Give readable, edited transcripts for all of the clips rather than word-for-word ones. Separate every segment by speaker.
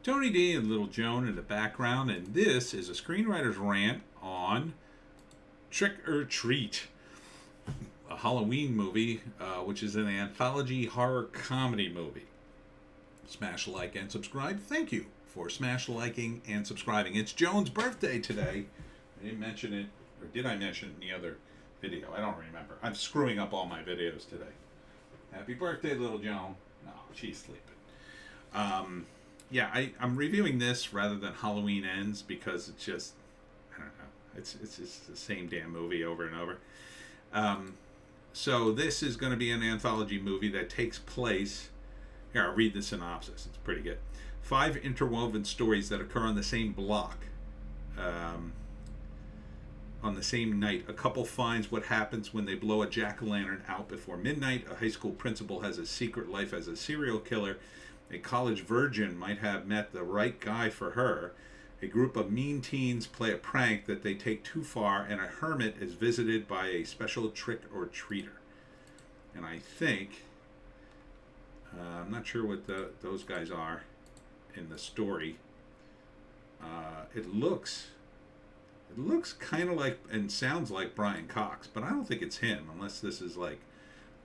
Speaker 1: Tony D and Little Joan in the background, and this is a screenwriter's rant on Trick or Treat, a Halloween movie, which is an anthology horror comedy movie. Smash like and subscribe. Thank you for smash liking and subscribing. It's Joan's birthday today. I didn't mention it, or did I mention it in the other video? I don't remember. I'm screwing up all my videos today. Happy birthday, Little Joan. No, she's sleeping. I'm reviewing this rather than Halloween Ends because it's just, I don't know, it's just the same damn movie over and over. So this is going to be an anthology movie that takes place. Here, I'll read the synopsis. It's pretty good. 5 interwoven stories that occur on the same block. On the same night, a couple finds what happens when they blow a jack-o'-lantern out before midnight. A high school principal has a secret life as a serial killer. A college virgin might have met the right guy for her. A group of mean teens play a prank that they take too far, and a hermit is visited by a special trick-or-treater. And I think, I'm not sure what those guys are in the story. It looks kind of like and sounds like Brian Cox, but I don't think it's him, unless this is like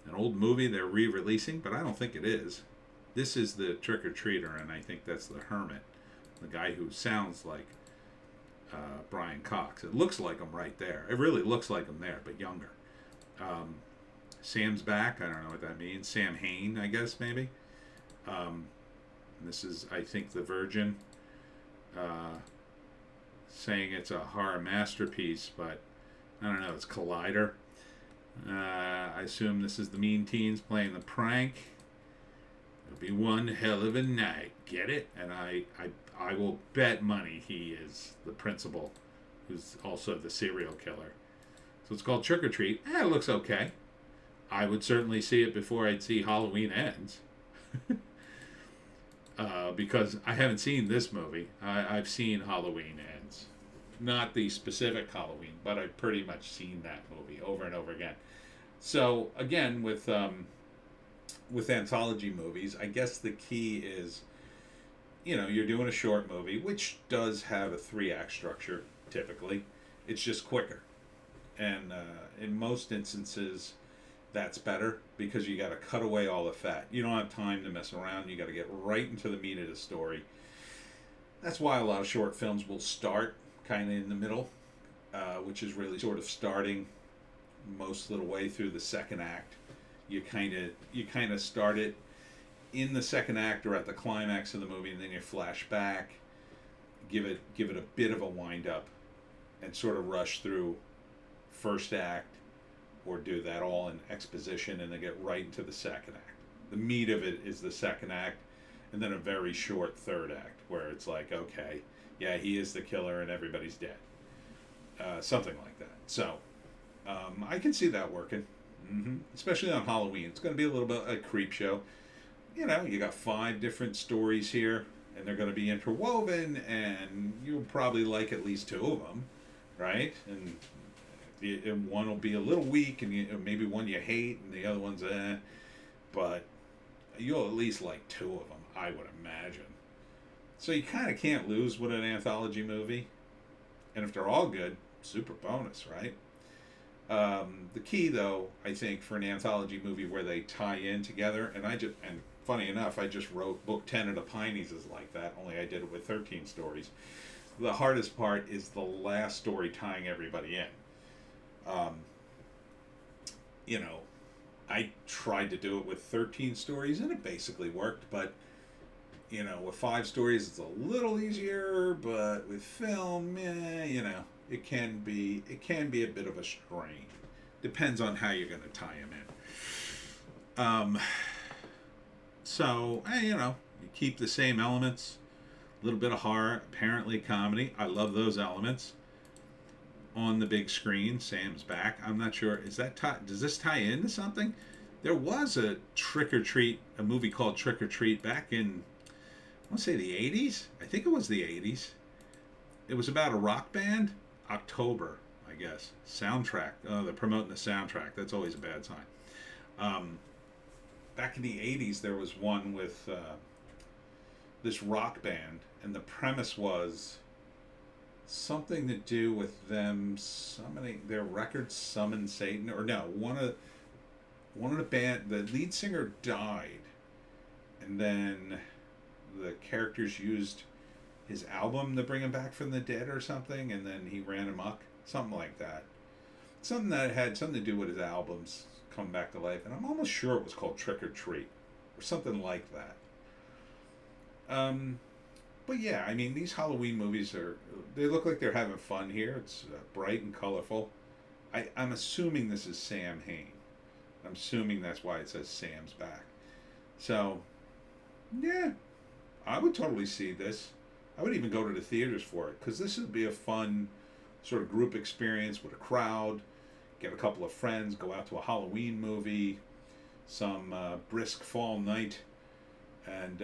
Speaker 1: an old movie they're re-releasing, but I don't think it is. This is the trick-or-treater, and I think that's the hermit, the guy who sounds like Brian Cox. It looks like him right there. It really looks like him there, but younger. Sam's back. I don't know what that means. Sam Hain, I guess, maybe. This is, I think, the Virgin saying it's a horror masterpiece, but I don't know. It's Collider. I assume this is the mean teens playing the prank. It'll be one hell of a night. Get it? And I will bet money he is the principal, who's also the serial killer. So it's called Trick or Treat. It looks okay. I would certainly see it before I'd see Halloween Ends. Because I haven't seen this movie. I've seen Halloween Ends. Not the specific Halloween, but I've pretty much seen that movie over and over again. So, again, with anthology movies, I guess the key is, you're doing a short movie, which does have a 3-act structure, typically. It's just quicker. And in most instances, that's better because you got to cut away all the fat. You don't have time to mess around. You got to get right into the meat of the story. That's why a lot of short films will start kind of in the middle, which is really sort of starting most of the way through the second act. You kind of start it in the second act or at the climax of the movie, and then you flash back, give it a bit of a wind up, and sort of rush through first act, or do that all in exposition and then get right into the second act. The meat of it is the second act, and then a very short third act where it's like, okay, yeah, he is the killer and everybody's dead. Something like that. So I can see that working. Especially on Halloween. It's going to be a little bit a creep show. You got 5 different stories here, and they're going to be interwoven, and you'll probably like at least 2 of them, right? And one will be a little weak, and maybe one you hate, and the other one's but you'll at least like 2 of them, I would imagine. So you kind of can't lose with an anthology movie, and if they're all good, super bonus, right? The key, though, I think, for an anthology movie where they tie in together, and funny enough, I just wrote book 10 of the Pineys is like that, only I did it with 13 stories. The hardest part is the last story tying everybody in. I tried to do it with 13 stories, and it basically worked, but, with 5 stories, it's a little easier, but with film, it can be a bit of a strain. Depends on how you're going to tie them in. You keep the same elements. A little bit of horror, apparently comedy. I love those elements. On the big screen, Sam's back. I'm not sure. Does this tie into something? There was a movie called Trick or Treat back in, I want to say the 80s. I think it was the 80s. It was about a rock band. October, I guess. Soundtrack. Oh, they're promoting the soundtrack. That's always a bad sign. Back in the 80s, there was one with this rock band, and the premise was something to do with them summoning their record summon Satan, or no, one of the band, the lead singer died, and then the characters used his album to bring him back from the dead or something, and then he ran amok, something like that. Something that had something to do with his albums come back to life, and I'm almost sure it was called Trick or Treat or something like that. But yeah, I mean, these Halloween movies they look like they're having fun here. It's bright and colorful. I'm assuming this is Sam Hain. I'm assuming that's why it says Sam's back. So, yeah, I would totally see this. I would even go to the theaters for it, because this would be a fun sort of group experience with a crowd. Get a couple of friends, go out to a Halloween movie, some brisk fall night, and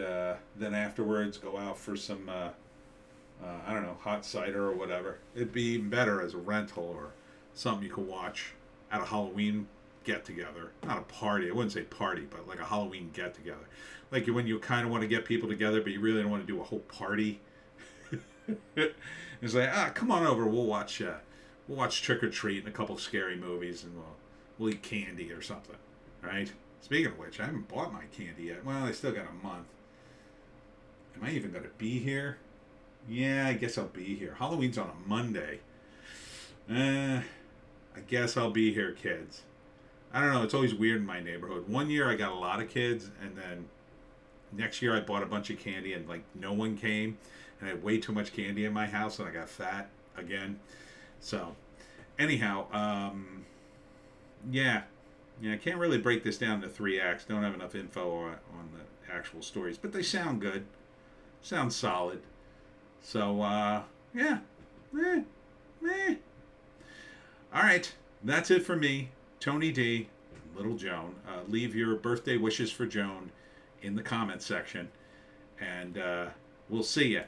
Speaker 1: then afterwards go out for some, I don't know, hot cider or whatever. It'd be even better as a rental or something you could watch at a Halloween get-together. Not a party, I wouldn't say party, but like a Halloween get-together. Like when you kind of want to get people together, but you really don't want to do a whole party. It's like, come on over, we'll watch Trick or Treat and a couple scary movies, and we'll eat candy or something, right? Speaking of which, I haven't bought my candy yet. Well, I still got a month. Am I even going to be here? Yeah, I guess I'll be here. Halloween's on a Monday. I guess I'll be here, kids. I don't know, it's always weird in my neighborhood. One year I got a lot of kids, and then next year I bought a bunch of candy, and like no one came, and I had way too much candy in my house, and I got fat again. So, anyhow, yeah, I can't really break this down to 3 acts. Don't have enough info on the actual stories, but they sound good, sound solid. So, yeah, All right, that's it for me, Tony D, Little Joan. Leave your birthday wishes for Joan in the comments section, and we'll see ya.